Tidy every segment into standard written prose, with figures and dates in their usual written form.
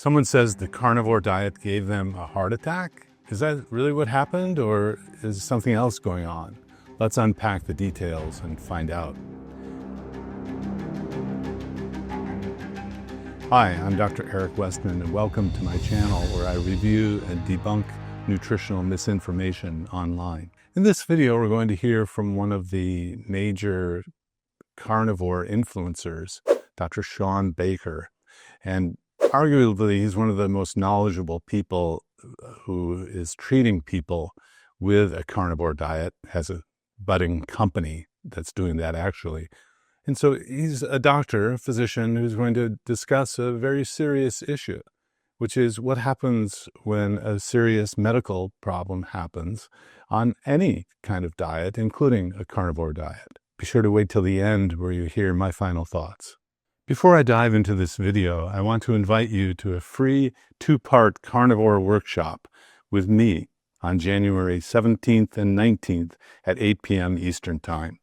Someone says the carnivore diet gave them a heart attack. Is that really what happened, or is something else going on? Let's unpack the details and find out. Hi, I'm Dr. Eric Westman, and welcome to my channel where I review and debunk nutritional misinformation online. In this video, we're going to hear from one of the major carnivore influencers, Dr. Shawn Baker. And arguably, he's one of the most knowledgeable people who is treating people with a carnivore diet, has a budding company that's doing that actually. And so he's a doctor, a physician, who's going to discuss a very serious issue, which is what happens when a serious medical problem happens on any kind of diet, including a carnivore diet. Be sure to wait till the end where you hear my final thoughts. Before I dive into this video, I want to invite you to a free 2-part carnivore workshop with me on January 17th and 19th at 8 p.m. Eastern Time.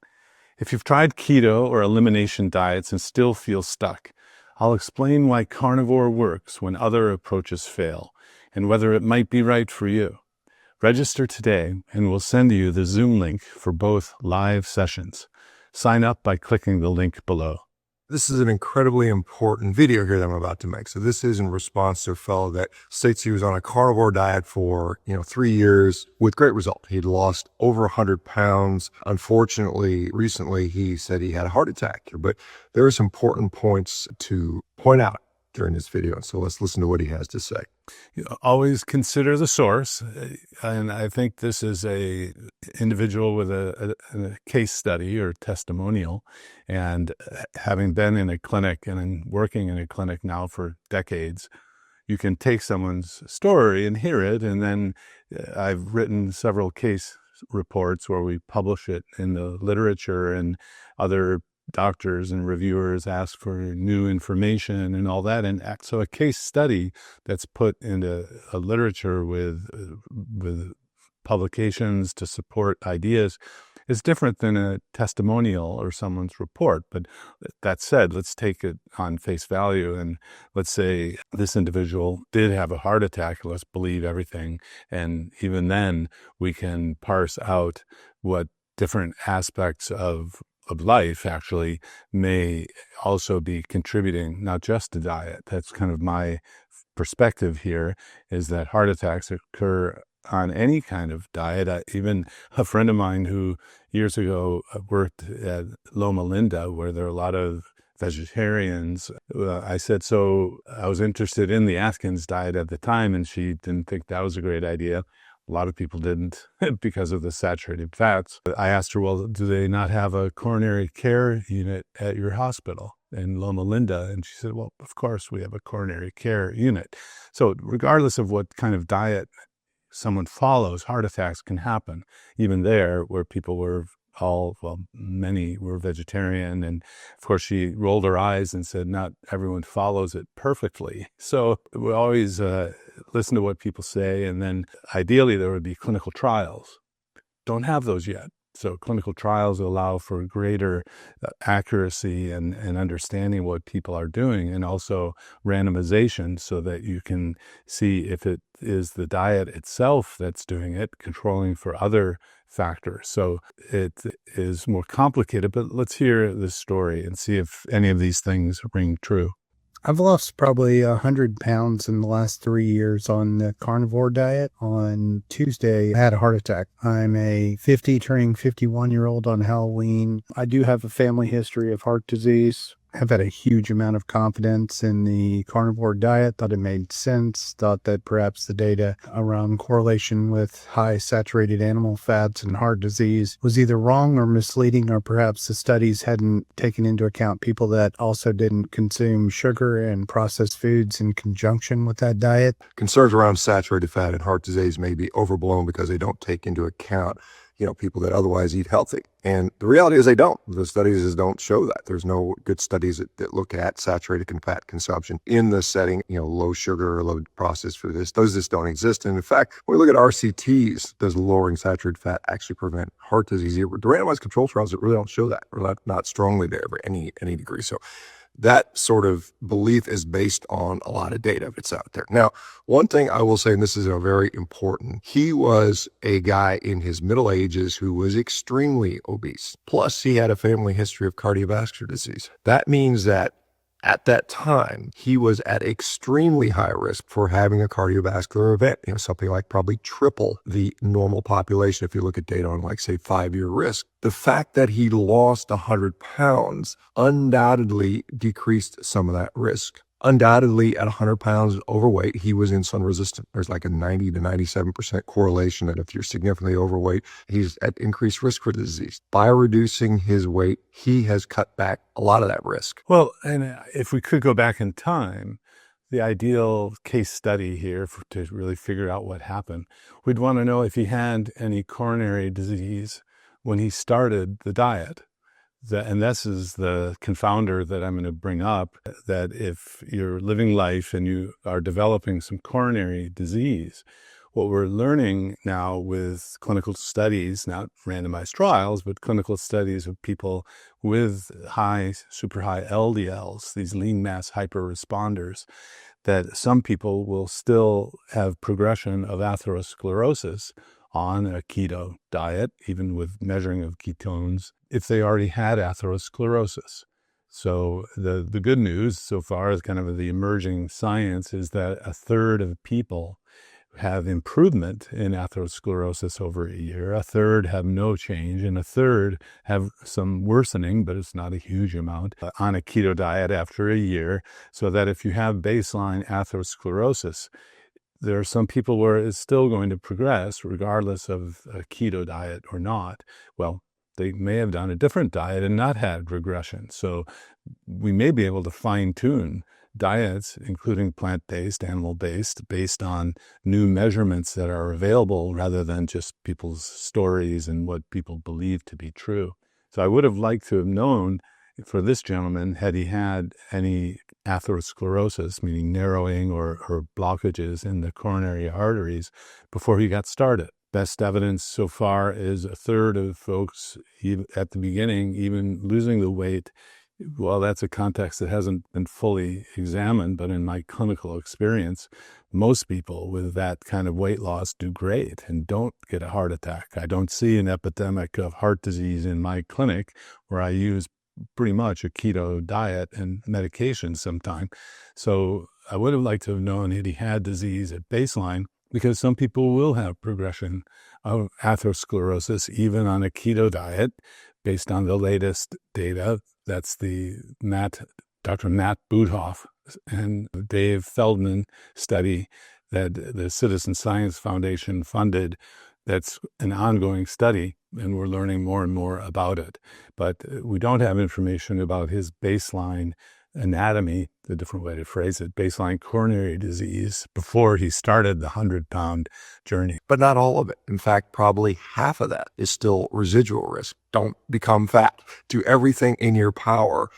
If you've tried keto or elimination diets and still feel stuck, I'll explain why carnivore works when other approaches fail and whether it might be right for you. Register today and we'll send you the Zoom link for both live sessions. Sign up by clicking the link below. This is an incredibly important video here that I'm about to make. So this is in response to a fellow that states he was on a carnivore diet for, 3 years with great result. He'd lost over 100 pounds. Unfortunately, recently he said he had a heart attack. But there are some important points to point out during this video. So let's listen to what he has to say. You always consider the source. And I think this is a individual with a case study or testimonial. And having been in a clinic and working in a clinic now for decades, you can take someone's story and hear it. And then I've written several case reports where we publish it in the literature, and other doctors and reviewers ask for new information and all that. And so a case study that's put into a literature with publications to support ideas is different than a testimonial or someone's report. But that said, let's take it on face value. And let's say this individual did have a heart attack. Let's believe everything. And even then we can parse out what different aspects of life actually may also be contributing, not just to diet. That's kind of my perspective here, is that heart attacks occur on any kind of diet. Even a friend of mine who years ago worked at Loma Linda, where there are a lot of vegetarians, I said, so I was interested in the Atkins diet at the time, and she didn't think that was a great idea. A lot of people didn't because of the saturated fats. I asked her, well, do they not have a coronary care unit at your hospital in Loma Linda? And she said, well, of course we have a coronary care unit. So regardless of what kind of diet someone follows, heart attacks can happen. Even there, where people were many were vegetarian. And of course, she rolled her eyes and said, not everyone follows it perfectly. So we always listen to what people say. And then ideally, there would be clinical trials. Don't have those yet. So clinical trials allow for greater accuracy and understanding what people are doing, and also randomization so that you can see if it is the diet itself that's doing it, controlling for other factors. So it is more complicated, but let's hear this story and see if any of these things ring true. I've lost probably 100 pounds in the last 3 years on the carnivore diet. On Tuesday, I had a heart attack. I'm a turning 51-year-old on Halloween. I do have a family history of heart disease. I've had a huge amount of confidence in the carnivore diet, thought it made sense, thought that perhaps the data around correlation with high saturated animal fats and heart disease was either wrong or misleading, or perhaps the studies hadn't taken into account people that also didn't consume sugar and processed foods in conjunction with that diet. Concerns around saturated fat and heart disease may be overblown because they don't take into account people that otherwise eat healthy. And the reality is they don't. The studies don't show that. There's no good studies that look at saturated fat consumption in the setting, low sugar or low processed food. Those just don't exist. And in fact, when we look at RCTs, does lowering saturated fat actually prevent heart disease? The randomized control trials that really don't show that, or not strongly there for any degree. So That sort of belief is based on a lot of data that's out there. Now, one thing I will say, and this is a very important, he was a guy in his middle ages who was extremely obese. Plus, he had a family history of cardiovascular disease. That means that at that time, he was at extremely high risk for having a cardiovascular event, something like probably triple the normal population if you look at data on, like, say, 5-year risk. The fact that he lost 100 pounds undoubtedly decreased some of that risk. Undoubtedly, at 100 pounds overweight, he was insulin resistant. There's like a 90 to 97% correlation that if you're significantly overweight, he's at increased risk for disease. By reducing his weight, he has cut back a lot of that risk. Well, and if we could go back in time, the ideal case study here to really figure out what happened, we'd want to know if he had any coronary disease when he started the diet. And this is the confounder that I'm going to bring up, that if you're living life and you are developing some coronary disease, what we're learning now with clinical studies, not randomized trials, but clinical studies of people with super high LDLs, these lean mass hyperresponders, that some people will still have progression of atherosclerosis on a keto diet, even with measuring of ketones, if they already had atherosclerosis. So the good news so far is kind of the emerging science is that a third of people have improvement in atherosclerosis over a year, a third have no change, and a third have some worsening, but it's not a huge amount, on a keto diet after a year, so that if you have baseline atherosclerosis, there are some people where it's still going to progress regardless of a keto diet or not. Well, they may have done a different diet and not had regression. So we may be able to fine-tune diets, including plant-based, animal-based, based on new measurements that are available rather than just people's stories and what people believe to be true. So I would have liked to have known for this gentleman, had he had any atherosclerosis, meaning narrowing or blockages in the coronary arteries before he got started. Best evidence so far is a third of folks at the beginning, even losing the weight. Well, that's a context that hasn't been fully examined, but in my clinical experience, most people with that kind of weight loss do great and don't get a heart attack. I don't see an epidemic of heart disease in my clinic where I use pretty much a keto diet and medication sometime. So I would have liked to have known that he had disease at baseline, because some people will have progression of atherosclerosis even on a keto diet based on the latest data. That's the Dr. Matt Boothoff and Dave Feldman study that the Citizen Science Foundation funded. That's an ongoing study, and we're learning more and more about it. But we don't have information about his baseline anatomy, the different way to phrase it, baseline coronary disease before he started the 100-pound journey. But not all of it. In fact, probably half of that is still residual risk. Don't become fat. Do everything in your power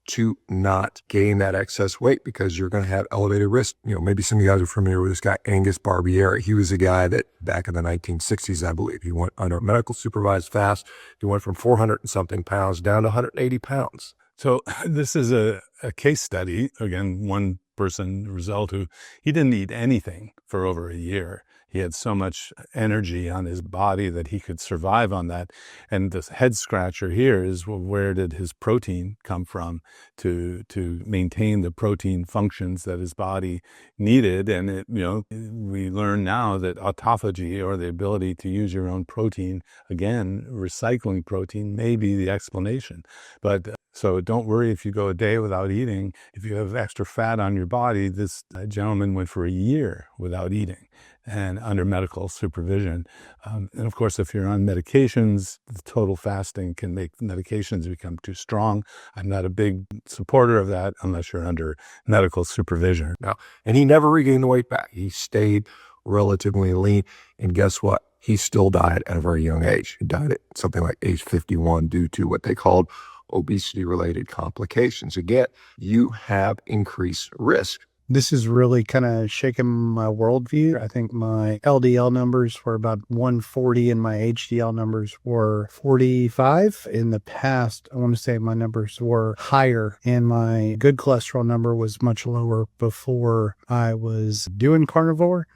to not gain that excess weight, because you're going to have elevated risk. Maybe some of you guys are familiar with this guy, Angus Barbieri. He was a guy that back in the 1960s, I believe, he went under medical supervised fast. He went from 400 and something pounds down to 180 pounds. So this is a case study, again, one person result who he didn't eat anything for over a year. He had so much energy on his body that he could survive on that. And the head scratcher here is, well, where did his protein come from to maintain the protein functions that his body needed? And we learn now that autophagy, or the ability to use your own protein, again, recycling protein, may be the explanation. But so don't worry if you go a day without eating. If you have extra fat on your body, this gentleman went for a year without eating and under medical supervision. And of course, if you're on medications, the total fasting can make medications become too strong. I'm not a big supporter of that unless you're under medical supervision. Now, and he never regained the weight back. He stayed relatively lean. And guess what? He still died at a very young age. He died at something like age 51 due to what they called obesity-related complications. Again, you have increased risk This is really kind of shaking my worldview. I think my LDL numbers were about 140 and my HDL numbers were 45. In the past, I want to say my numbers were higher and my good cholesterol number was much lower before I was doing carnivore.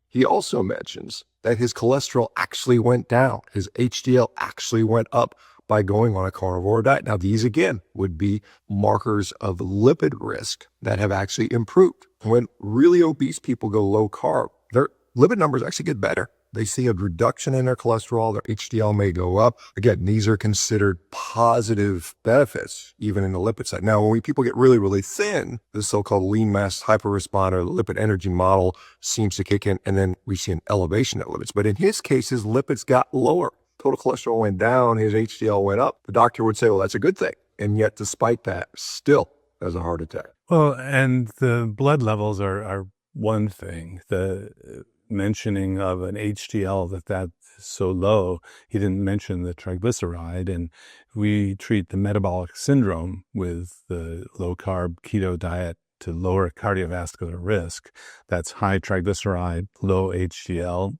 He also mentions that his cholesterol actually went down. His HDL actually went up by going on a carnivore diet. Now, these again would be markers of lipid risk that have actually improved. When really obese people go low carb, their lipid numbers actually get better. They see a reduction in their cholesterol, their HDL may go up. Again, these are considered positive benefits, even in the lipid side. Now, when people get really, really thin, the so-called lean mass hyperresponder, the lipid energy model seems to kick in, and then we see an elevation of lipids. But in his case, his lipids got lower. Total cholesterol went down, his HDL went up. The doctor would say, well, that's a good thing. And yet, despite that, still has a heart attack. Well, and the blood levels are one thing. The mentioning of an HDL that's so low, he didn't mention the triglyceride. And we treat the metabolic syndrome with the low carb keto diet to lower cardiovascular risk. That's high triglyceride, low HDL,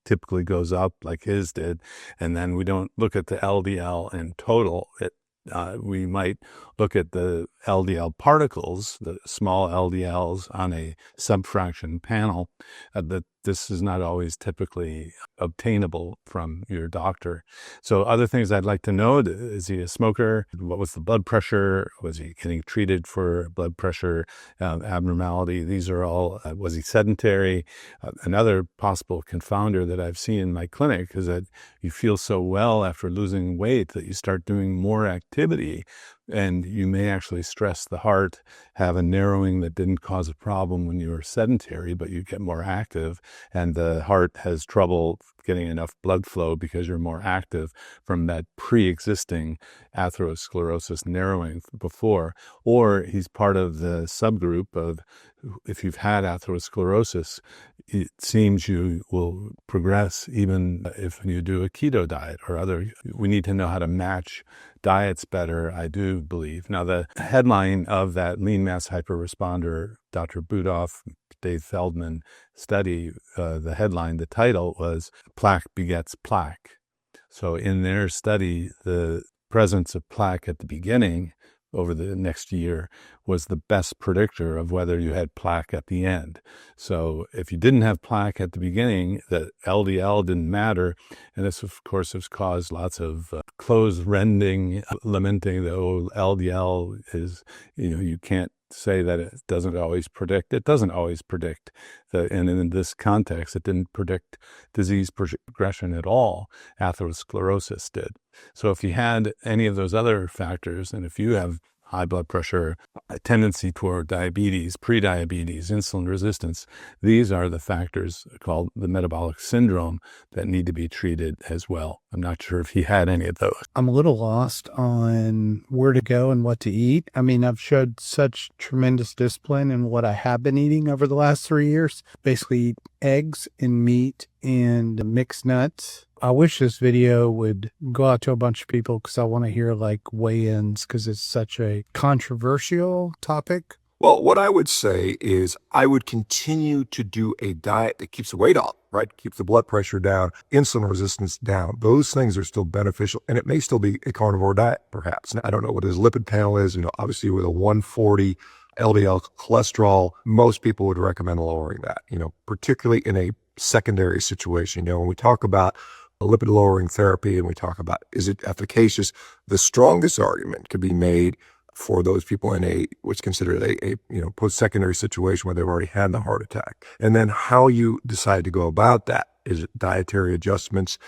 typically goes up like his did. And then we don't look at the LDL in total. We might look at the LDL particles, the small LDLs on a subfraction panel. That this is not always typically obtainable from your doctor. So other things I'd like to know, is he a smoker? What was the blood pressure? Was he getting treated for blood pressure abnormality? These are all, was he sedentary? Another possible confounder that I've seen in my clinic is that you feel so well after losing weight that you start doing more activity, and you may actually stress the heart, have a narrowing that didn't cause a problem when you were sedentary, but you get more active, and the heart has trouble getting enough blood flow because you're more active from that pre-existing atherosclerosis narrowing before. Or he's part of the subgroup of, if you've had atherosclerosis, it seems you will progress even if you do a keto diet or other. We need to know how to match diets better, I do believe. Now, the headline of that lean mass hyperresponder, Dr. Budoff, Dave Feldman study, the headline, the title was Plaque Begets Plaque. So in their study, the presence of plaque at the beginning over the next year was the best predictor of whether you had plaque at the end. So if you didn't have plaque at the beginning, the LDL didn't matter. And this, of course, has caused lots of clothes rending, lamenting that, oh, LDL is, you can't say that it doesn't always predict. It doesn't always predict. And in this context, it didn't predict disease progression at all. Atherosclerosis did. So if you had any of those other factors, and if you have high blood pressure, a tendency toward diabetes, prediabetes, insulin resistance, these are the factors called the metabolic syndrome that need to be treated as well. I'm not sure if he had any of those. I'm a little lost on where to go and what to eat. I mean, I've showed such tremendous discipline in what I have been eating over the last 3 years. Basically, eat eggs and meat and mixed nuts. I wish this video would go out to a bunch of people because I want to hear like weigh-ins because it's such a controversial topic. Well, what I would say is I would continue to do a diet that keeps the weight off, right? Keeps the blood pressure down, insulin resistance down. Those things are still beneficial, and it may still be a carnivore diet, perhaps. Now, I don't know what his lipid panel is. Obviously with a 140 LDL cholesterol, most people would recommend lowering that, particularly in a secondary situation. When we talk about lipid lowering therapy and we talk about, is it efficacious? The strongest argument could be made for those people in what's considered a post-secondary situation where they've already had the heart attack. And then how you decide to go about that. Is it dietary adjustments?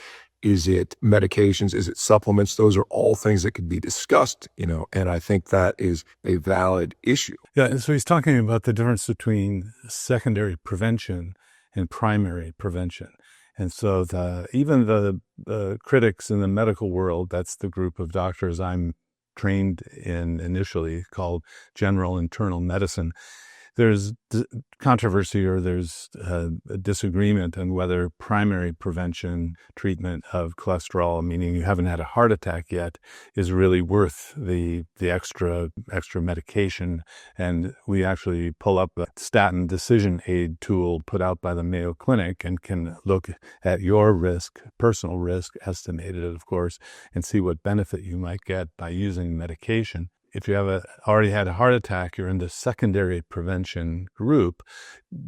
Is it medications? Is it supplements? Those are all things that could be discussed, and I think that is a valid issue. Yeah, and so he's talking about the difference between secondary prevention and primary prevention. And so even the critics in the medical world, that's the group of doctors I'm trained in initially, called general internal medicine, there's controversy, or there's a disagreement on whether primary prevention treatment of cholesterol, meaning you haven't had a heart attack yet, is really worth the extra medication. And we actually pull up a statin decision aid tool put out by the Mayo Clinic and can look at your risk, personal risk, estimated of course, and see what benefit you might get by using medication. If you have already had a heart attack, you're in the secondary prevention group,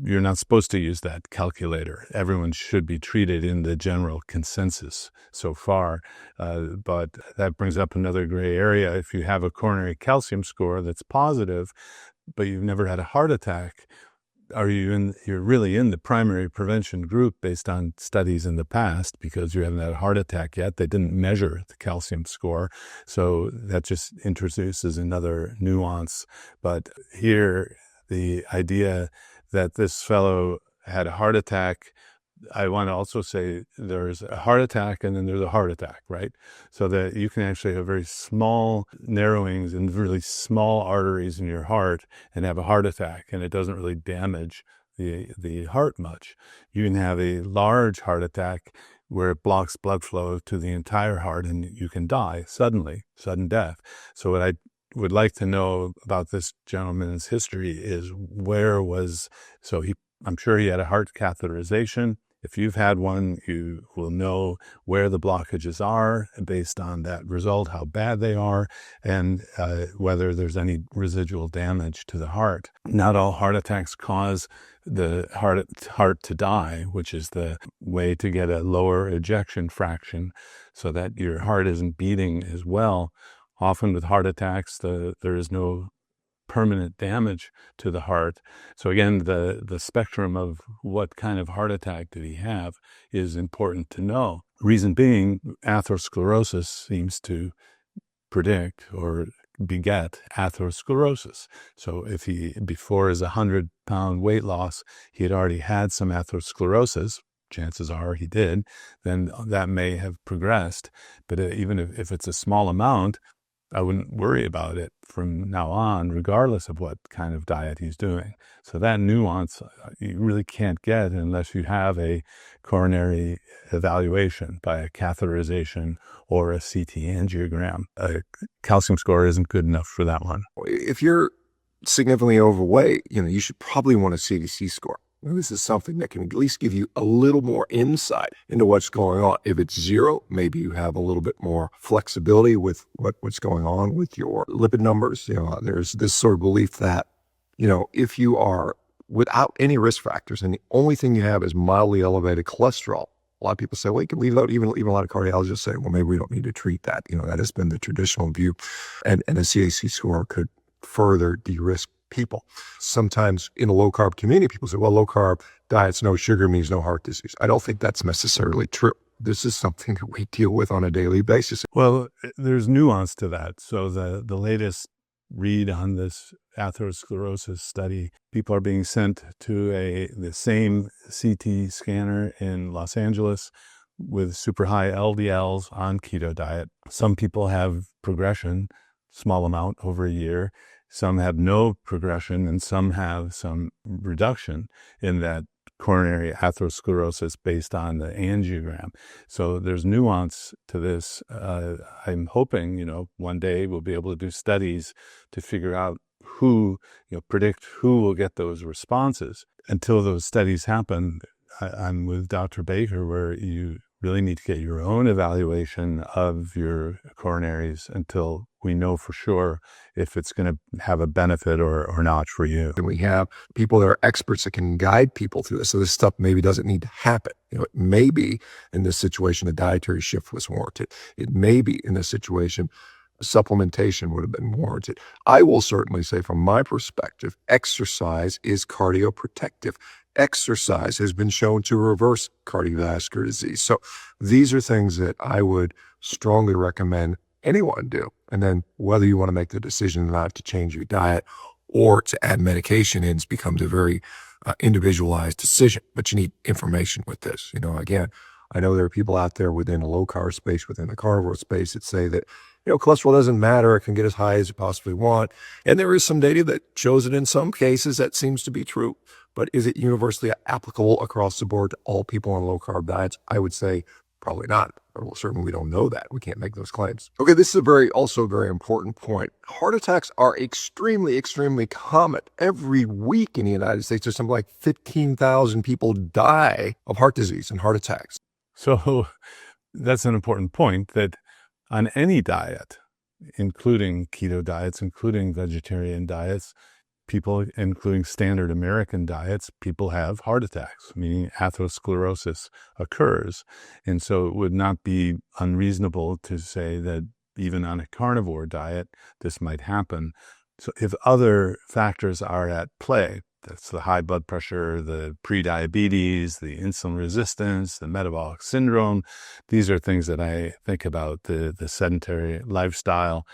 you're not supposed to use that calculator. Everyone should be treated in the general consensus so far. But that brings up another gray area. If you have a coronary calcium score that's positive, but you've never had a heart attack, you're really in the primary prevention group based on studies in the past, because you haven't had a heart attack yet. They didn't measure the calcium score. So that just introduces another nuance. But here, the idea that this fellow had a heart attack, I want to also say there's a heart attack and then there's a heart attack, right? So that you can actually have very small narrowings in really small arteries in your heart and have a heart attack, and it doesn't really damage the heart much. You can have a large heart attack where it blocks blood flow to the entire heart, and you can die suddenly, sudden death. So what I would like to know about this gentleman's history is I'm sure he had a heart catheterization. If you've had one, you will know where the blockages are based on that result, how bad they are, and whether there's any residual damage to the heart. Not all heart attacks cause the heart to die, which is the way to get a lower ejection fraction so that your heart isn't beating as well. Often with heart attacks, there is no permanent damage to the heart. So again, the spectrum of what kind of heart attack did he have is important to know. Reason being, atherosclerosis seems to predict or beget atherosclerosis. So if before his 100-pound weight loss, he had already had some atherosclerosis, chances are he did, then that may have progressed. But even if it's a small amount, I wouldn't worry about it from now on, regardless of what kind of diet he's doing. So that nuance you really can't get unless you have a coronary evaluation by a catheterization or a CT angiogram. A calcium score isn't good enough for that one. If you're significantly overweight, you should probably want a CDC score. This is something that can at least give you a little more insight into what's going on. If it's 0, maybe you have a little bit more flexibility with what's going on with your lipid numbers. There's this sort of belief that, if you are without any risk factors and the only thing you have is mildly elevated cholesterol, a lot of people say, well, you can leave out, even a lot of cardiologists say, well, maybe we don't need to treat that. That has been the traditional view. And a CAC score could further de-risk people. Sometimes in a low-carb community, people say, well, low-carb diets, no sugar means no heart disease. I don't think that's necessarily true. This is something that we deal with on a daily basis. Well, there's nuance to that. So the latest read on this atherosclerosis study, people are being sent to the same CT scanner in Los Angeles with super high LDLs on keto diet. Some people have progression, small amount over a year. Some have no progression, and some have some reduction in that coronary atherosclerosis based on the angiogram. So there's nuance to this. I'm hoping, one day we'll be able to do studies to figure out predict who will get those responses. Until those studies happen, I'm with Dr. Baker, where you really need to get your own evaluation of your coronaries until we know for sure if it's going to have a benefit or not for you. And we have people that are experts that can guide people through this. So this stuff maybe doesn't need to happen. It may be in this situation, a dietary shift was warranted. It may be in this situation, supplementation would have been warranted. I will certainly say from my perspective, exercise is cardioprotective. Exercise has been shown to reverse cardiovascular disease. So these are things that I would strongly recommend anyone do. And then whether you want to make the decision not to change your diet or to add medication in becomes a very individualized decision. But you need information with this. Again, I know there are people out there within a low carb space, within the carnivore space, that say that cholesterol doesn't matter. It can get as high as you possibly want. And there is some data that shows it in some cases. That seems to be true. But is it universally applicable across the board to all people on low carb diets? I would say probably not. Well, certainly we don't know that. We can't make those claims. Okay, this is also a very important point. Heart attacks are extremely, extremely common. Every week in the United States, there's something like 15,000 people die of heart disease and heart attacks. So that's an important point, that on any diet, including keto diets, including vegetarian diets, people, including standard American diets, people have heart attacks, meaning atherosclerosis occurs. And so it would not be unreasonable to say that even on a carnivore diet, this might happen. So if other factors are at play, that's the high blood pressure, the prediabetes, the insulin resistance, the metabolic syndrome. These are things that I think about, the sedentary lifestyle.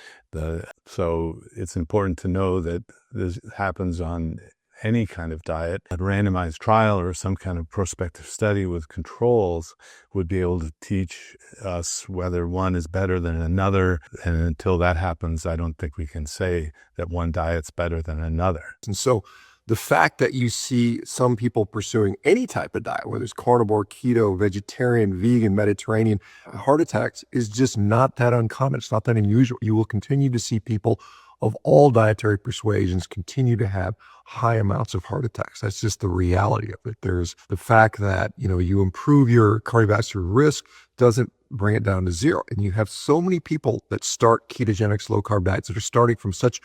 So it's important to know that this happens on any kind of diet. A randomized trial or some kind of prospective study with controls would be able to teach us whether one is better than another. And until that happens, I don't think we can say that one diet's better than another. And so the fact that you see some people pursuing any type of diet, whether it's carnivore, keto, vegetarian, vegan, Mediterranean, heart attacks is just not that uncommon. It's not that unusual. You will continue to see people of all dietary persuasions continue to have high amounts of heart attacks. That's just the reality of it. There's the fact that, you improve your cardiovascular risk doesn't bring it down to zero. And you have so many people that start ketogenic low carb diets that are starting from such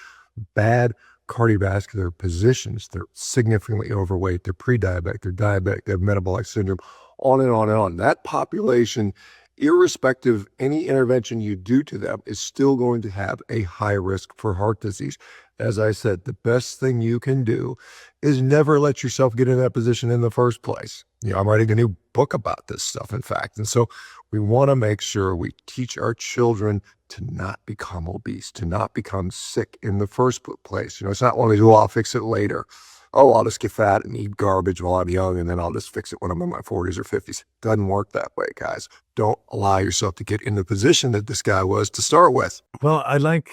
bad cardiovascular positions. They're significantly overweight, they're pre-diabetic, they're diabetic, they have metabolic syndrome, on and on and on. That population, irrespective of any intervention you do to them, is still going to have a high risk for heart disease. As I said, the best thing you can do is never let yourself get in that position in the first place. I'm writing a new book about this stuff, in fact. And so we want to make sure we teach our children to not become obese, to not become sick in the first place. It's not one of these, I'll fix it later. I'll just get fat and eat garbage while I'm young, and then I'll just fix it when I'm in my 40s or 50s. Doesn't work that way, guys. Don't allow yourself to get in the position that this guy was to start with. Well, I like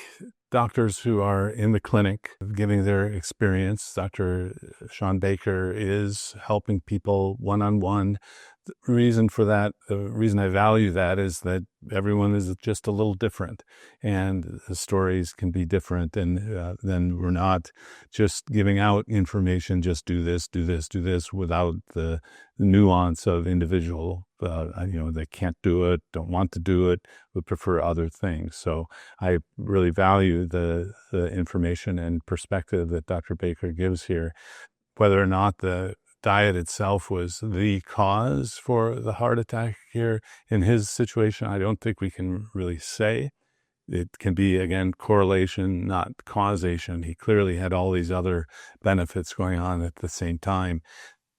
doctors who are in the clinic giving their experience. Dr. Shawn Baker is helping people one-on-one. The reason for that, the reason I value that, is that everyone is just a little different, and the stories can be different. And then we're not just giving out information, just do this, do this, do this, without the nuance of individual. They can't do it, don't want to do it, would prefer other things. So I really value the information and perspective that Dr. Baker gives here. Whether or not the diet itself was the cause for the heart attack here in his situation, I don't think we can really say. It can be, again, correlation, not causation. He clearly had all these other benefits going on at the same time.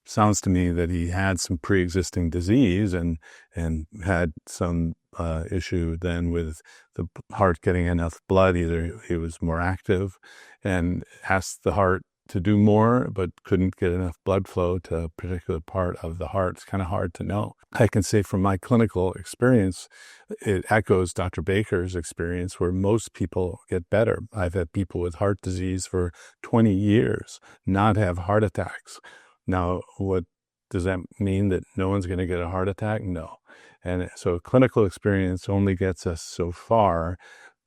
Sounds to me that he had some pre-existing disease and had some issue then with the heart getting enough blood. Either he was more active and asked the heart to do more, but couldn't get enough blood flow to a particular part of the heart. It's kind of hard to know. I can say from my clinical experience, it echoes Dr. Baker's experience, where most people get better. I've had people with heart disease for 20 years not have heart attacks. Now, what does that mean? That no one's going to get a heart attack? No. And so clinical experience only gets us so far,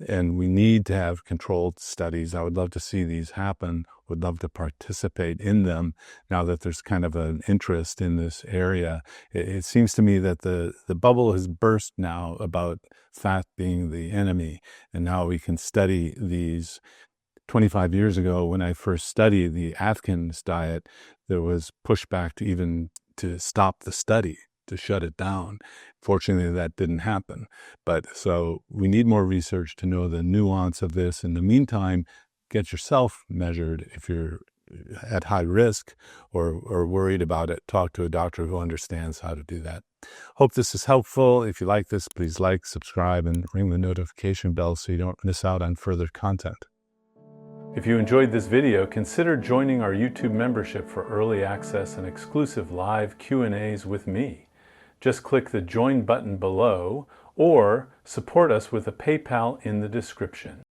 and we need to have controlled studies. I would love to see these happen, would love to participate in them now that there's kind of an interest in this area. It seems to me that the bubble has burst now about fat being the enemy, and now we can study these. 25 years ago, when I first studied the Atkins diet, there was pushback to stop the study, to shut it down. Fortunately, that didn't happen. But so we need more research to know the nuance of this. In the meantime, get yourself measured. If you're at high risk or worried about it, talk to a doctor who understands how to do that. Hope this is helpful. If you like this, please like, subscribe, and ring the notification bell so you don't miss out on further content. If you enjoyed this video, consider joining our YouTube membership for early access and exclusive live Q&As with me. Just click the join button below or support us with a PayPal in the description.